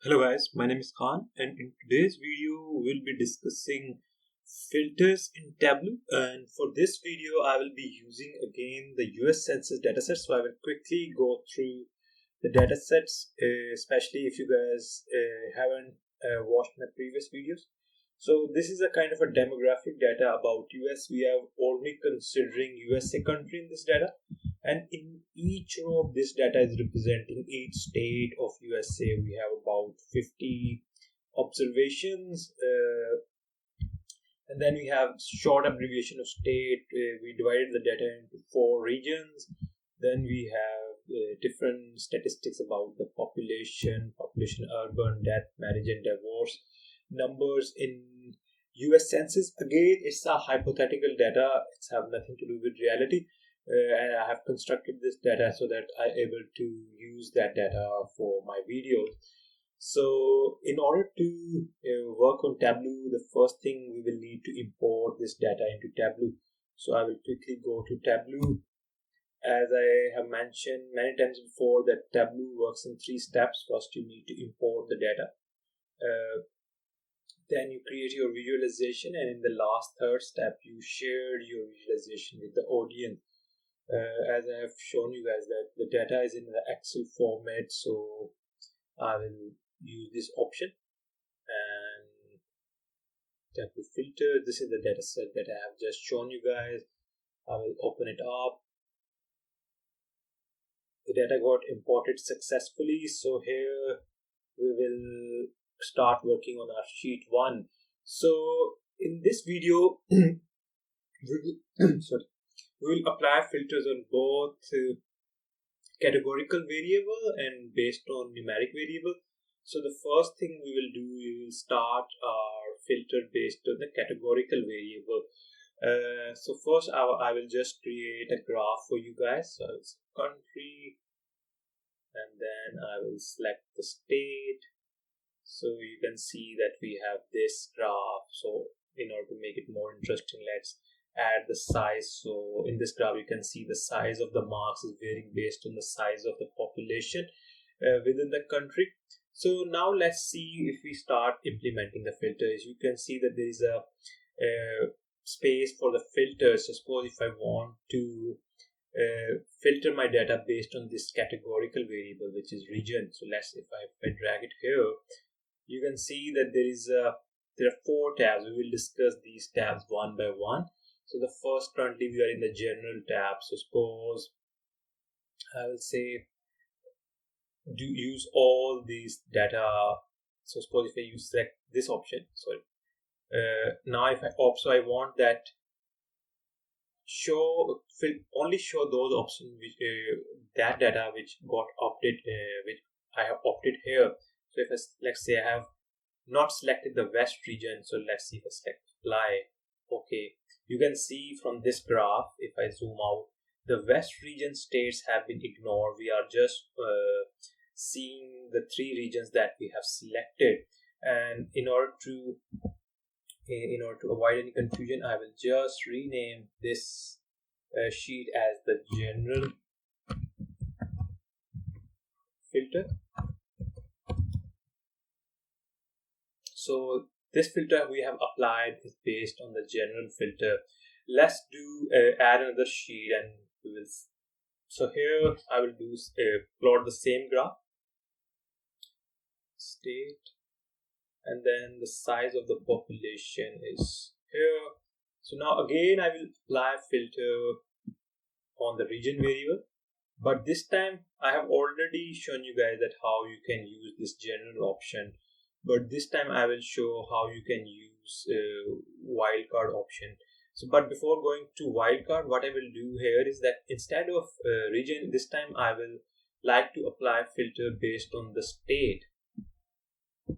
Hello guys, my name is Khan and in today's video we'll be discussing filters in Tableau, and for this video I will be using again the US Census dataset. So I will quickly go through the datasets, especially if you guys haven't watched my previous videos. So this is a kind of a demographic data about US. We are only considering USA country in this data, and in each row of this data is representing each state of USA. We have about 50 observations, and then we have short abbreviation of state. We divided the data into 4 regions. Then we have different statistics about the population, urban, death, marriage and divorce, numbers in US Census. Again, it's a hypothetical data. It's have nothing to do with reality. And I have constructed this data so that I'm able to use that data for my videos. So in order to work on Tableau, the first thing we will need to import this data into Tableau. So I will quickly go to Tableau. As I have mentioned many times before, that Tableau works in 3 steps. First, you need to import the data. Then you create your visualization, and in the last third step, you share your visualization with the audience. As I have shown you guys that the data is in the Excel format, so I will use this option and tap to filter. This is the data set that I have just shown you guys. I will open it up. The data got imported successfully, so here we will start working on our sheet 1. So in this video we will apply filters on both categorical variable and based on numeric variable. So the first thing we will do, we will start our filter based on the categorical variable. So first I will just create a graph for you guys. So it's country, and then I will select the state. So you can see that we have this graph. So in order to make it more interesting, let's add the size. So in this graph you can see the size of the marks is varying based on the size of the population within the country. So now let's see if we start implementing the filters. You can see that there is a space for the filters. So suppose if I want to filter my data based on this categorical variable, which is region. So if I drag it here, you can see that there are 4 tabs. We will discuss these tabs one by one. So the first, currently we are in the general tab. So suppose I will say do use all these data. So suppose if I select this option, now if I opt, so I want that only show those options which that data which got opted, which I have opted here. So if let's say I have not selected the west region, so let's see if I select apply. Okay, you can see from this graph, if I zoom out, the west region states have been ignored. We are just seeing the 3 regions that we have selected, and in order to avoid any confusion, I will just rename this sheet as the general filter. So this filter we have applied is based on the general filter. Let's do add another sheet, and we will. So here I will do plot the same graph, state, and then the size of the population is here. So now again I will apply filter on the region variable, but this time I have already shown you guys that how you can use this general option, but this time I will show how you can use wildcard option. So but before going to wildcard, what I will do here is that instead of region, this time I will like to apply filter based on the state.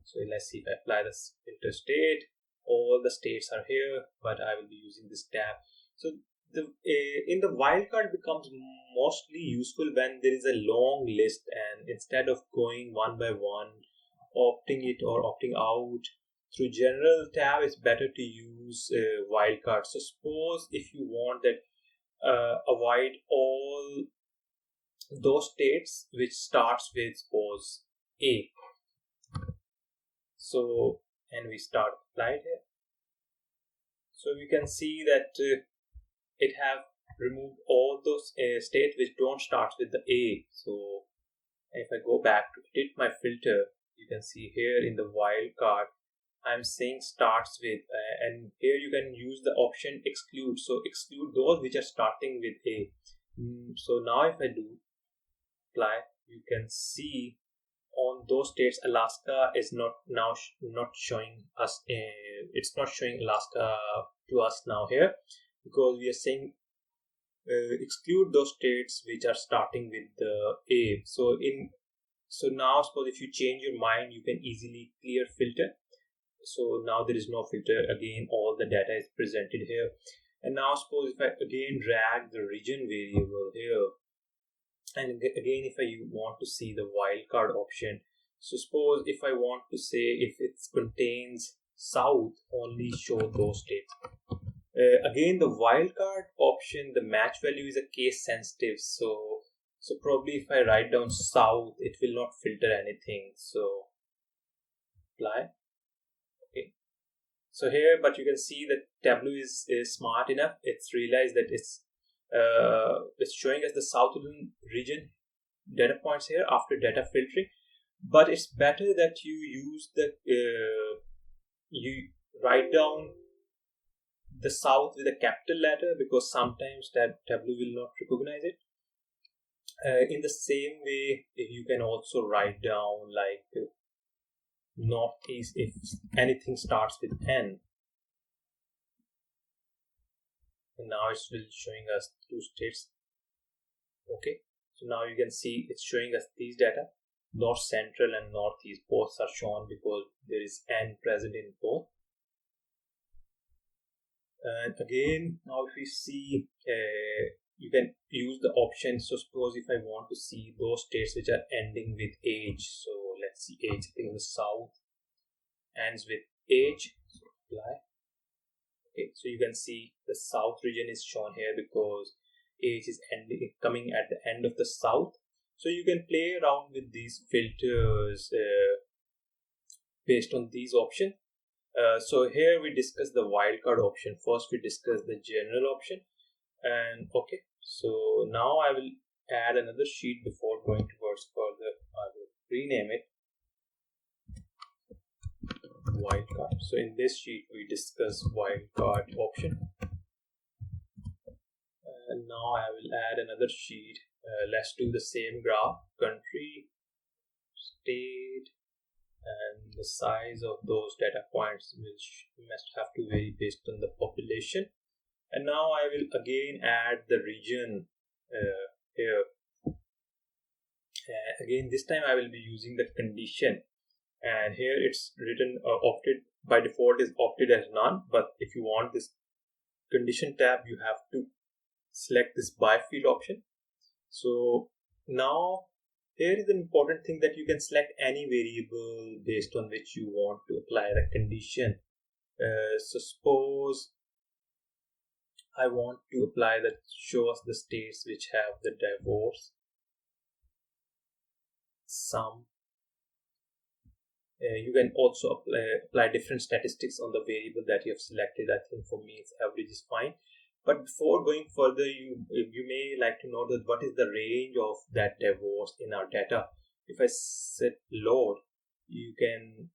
So let's see if I apply the filter state. All the states are here, but I will be using this tab. So in the wildcard becomes mostly useful when there is a long list, and instead of going one by one, opting it or opting out through general tab, it's better to use wildcard. So suppose if you want that avoid all those states which starts with suppose A, So, and we start applied here. So we can see that it have removed all those states which don't start with the A. So if I go back to edit my filter, you can see here in the wildcard I'm saying starts with, and here you can use the option exclude. So exclude those which are starting with A. So now if I do apply, you can see on those states Alaska is not showing us. It's not showing Alaska to us now here, because we are saying exclude those states which are starting with the A. So now suppose if you change your mind, you can easily clear filter. So now there is no filter. Again, all the data is presented here. And now suppose if I again drag the region variable here, and again if I want to see the wildcard option, so suppose if I want to say if it contains south, only show those states. Again, the wildcard option, the match value is a case sensitive. So probably if I write down south, it will not filter anything. So apply. Okay. So here, but you can see that Tableau is smart enough. It's realized that it's showing us the southern region data points here after data filtering. But it's better that you use the you write down the south with a capital letter, because sometimes that Tableau will not recognize it. In the same way, you can also write down like northeast if anything starts with N. And now it's really showing us two states. Okay, so now you can see it's showing us these data. North central and northeast both are shown because there is N present in both. And again, now if we see, you can use the option. So suppose if I want to see those states which are ending with age, so let's see age, I think the south ends with age, so apply. Okay, so you can see the south region is shown here because age is coming at the end of the south. So you can play around with these filters based on these options. So here we discuss the wildcard option. First we discuss the general option. And okay, so now I will add another sheet before going towards further. I will rename it wildcard. So in this sheet we discuss wildcard option. And now I will add another sheet. Let's do the same graph, country, state, and the size of those data points, which must have to vary based on the population. And now I will again add the region here. Again, this time I will be using the condition, and here it's written opted by default is opted as none. But if you want this condition tab, you have to select this by field option. So now here is an important thing that you can select any variable based on which you want to apply the condition. So suppose I want to apply that show us the states which have the divorce sum. You can also apply different statistics on the variable that you have selected. I think for me it's average is fine. But before going further, you may like to know that what is the range of that divorce in our data. If I set load, you can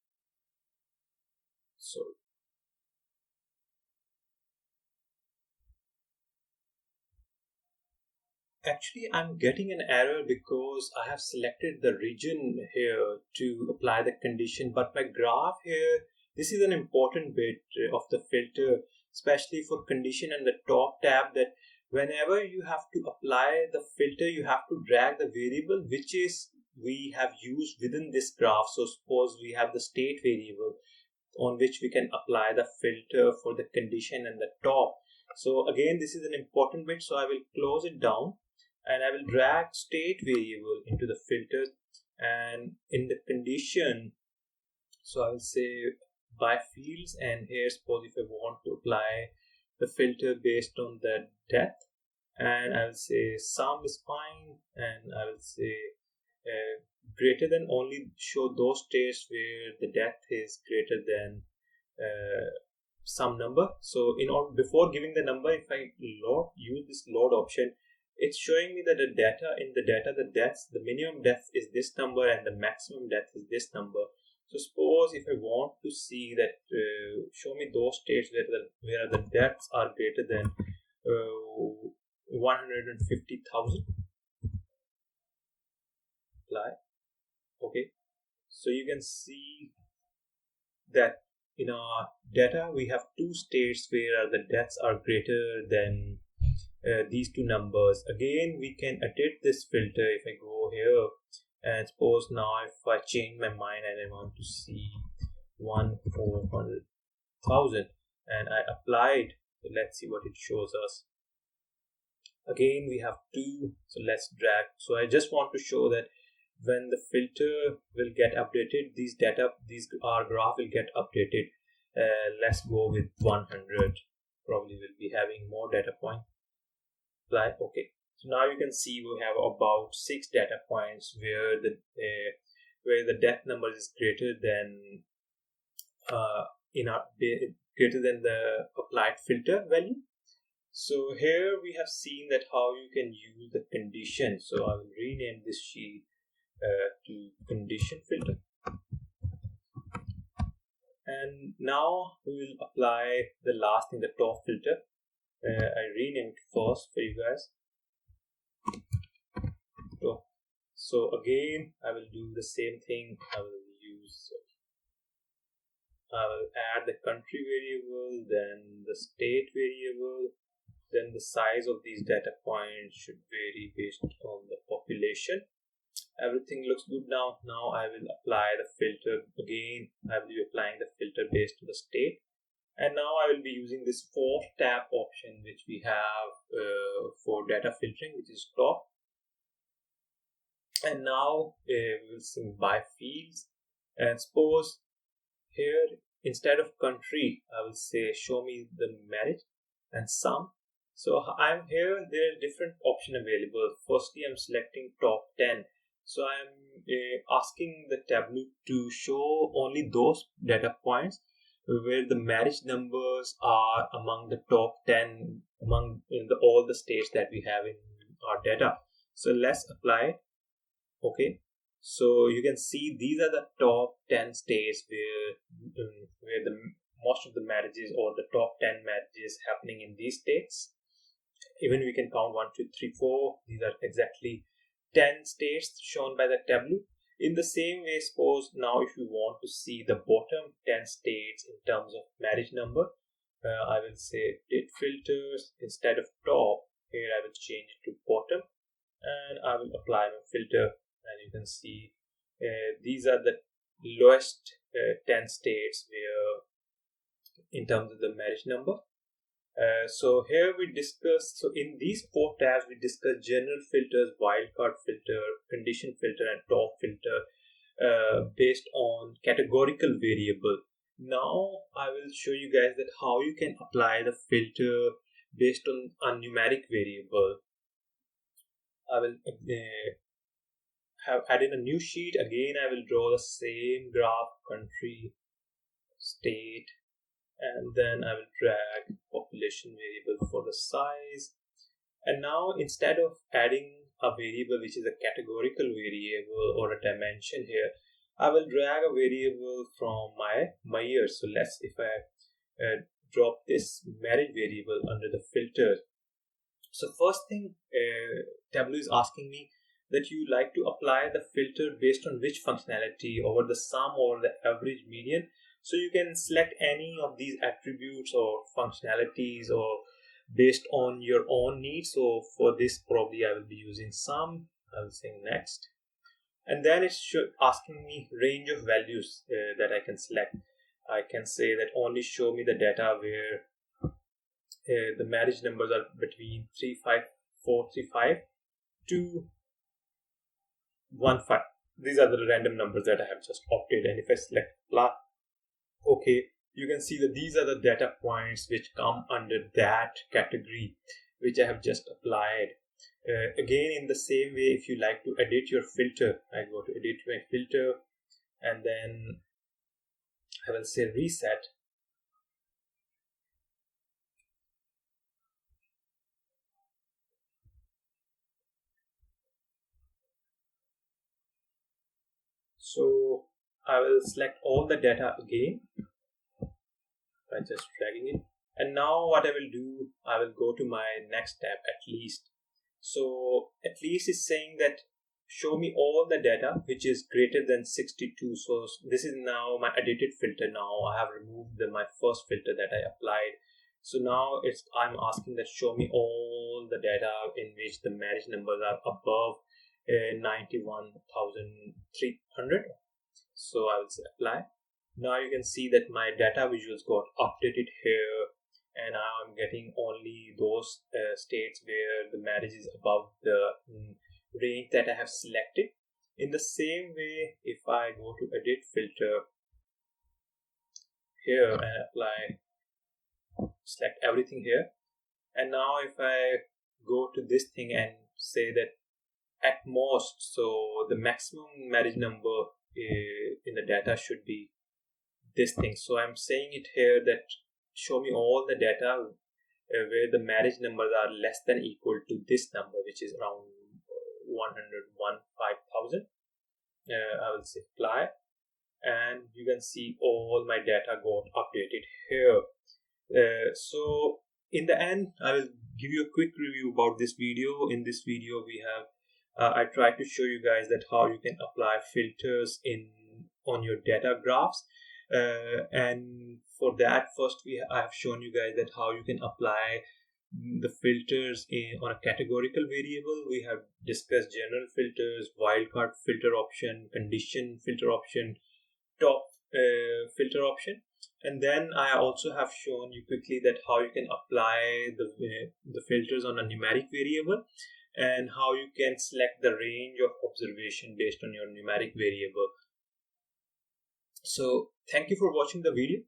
actually I'm getting an error because I have selected the region here to apply the condition, but my graph here, this is an important bit of the filter, especially for condition and the top tab, that whenever you have to apply the filter, you have to drag the variable which is we have used within this graph. So suppose we have the state variable on which we can apply the filter for the condition and the top. So again, this is an important bit, so I will close it down and I will drag state variable into the filter, and in the condition, so I will say by fields, and here suppose if I want to apply the filter based on the depth, and I will say sum is fine, and I will say greater than only show those states where the depth is greater than some number. So before giving the number, if I use this load option, it's showing me that the minimum depth is this number and the maximum depth is this number. So suppose if I want to see that, show me those states where the depths are greater than 150,000. Apply. Okay, so you can see that in our data we have two states where the depths are greater than these two numbers. Again, we can edit this filter. If I go here and suppose now if I change my mind and I want to see 400,000 and I applied, so let's see what it shows us. Again, we have two, so let's drag. So I just want to show that when the filter will get updated, our graph will get updated. Let's go with 100. Probably will be having more data point. Apply. Okay. So now you can see we have about 6 data points where the depth number is greater than greater than the applied filter value. So here we have seen that how you can use the condition. So I will rename this sheet to condition filter. And now we will apply the last thing, the top filter. I renamed it first for you guys. So again, I will do the same thing. I will add the country variable, then the state variable, then the size of these data points should vary based on the population. Everything looks good now. Now I will apply the filter again. I will be applying the filter based on the state. And now I will be using this 4th tab option which we have for data filtering, which is top. And now we will see by fields. And suppose here instead of country, I will say show me the merit and sum. So I'm here. There are different options available. Firstly, I'm selecting top 10. So I'm asking the Tableau to show only those data points where the marriage numbers are among the top 10 among all the states that we have in our data. So let's apply. Okay, so you can see these are the top 10 states where the most of the marriages or the top 10 marriages happening in these states. Even we can count 1, 2, 3, 4. These are exactly 10 states shown by the Tableau. In the same way, suppose now if you want to see the bottom 10 states in terms of marriage number, I will say date filters instead of top. Here I will change it to bottom and I will apply my filter, and you can see these are the lowest 10 states where in terms of the marriage number. So here we discuss, so in these 4 tabs we discuss general filters, wildcard filter, condition filter and top filter based on categorical variable. Now I will show you guys that how you can apply the filter based on a numeric variable. I will have added a new sheet. Again I will draw the same graph, country, state, and then I will drag population variable for the size. And now instead of adding a variable which is a categorical variable or a dimension here, I will drag a variable from my year. So if I drop this marriage variable under the filter. So first thing, Tableau is asking me that you like to apply the filter based on which functionality, over the sum, over the average, median. So you can select any of these attributes or functionalities or based on your own needs. So for this probably I will be using sum. I will say next. And then it's asking me range of values that I can select. I can say that only show me the data where the marriage numbers are between 35435 to 15. These are the random numbers that I have just opted. And if I select plus, okay, you can see that these are the data points which come under that category which I have just applied. Again, in the same way, if you like to edit your filter, I go to edit my filter, and then I will say reset. So I will select all the data again by just dragging it. And now what I will do, I will go to my next tab, at least. So at least is saying that show me all the data which is greater than 62. So this is now my edited filter. Now I have removed my first filter that I applied. So now I'm asking that show me all the data in which the marriage numbers are above 91,300. So I will say apply. Now you can see that my data visuals got updated here, and I'm getting only those states where the marriage is above the range that I have selected. In the same way, if I go to edit filter here and apply, select everything here, and now if I go to this thing and say that at most, so the maximum marriage number in the data should be this thing. So I'm saying it here that show me all the data where the marriage numbers are less than equal to this number, which is around 101,500. I will say apply, and you can see all my data got updated here. So in the end, I will give you a quick review about this video. In this video, we have I tried to show you guys that how you can apply filters on your data graphs, and for that, first I have shown you guys that how you can apply the filters on a categorical variable. We have discussed general filters, wildcard filter option, condition filter option, top filter option, and then I also have shown you quickly that how you can apply the filters on a numeric variable, and how you can select the range of observation based on your numeric variable. So thank you for watching the video.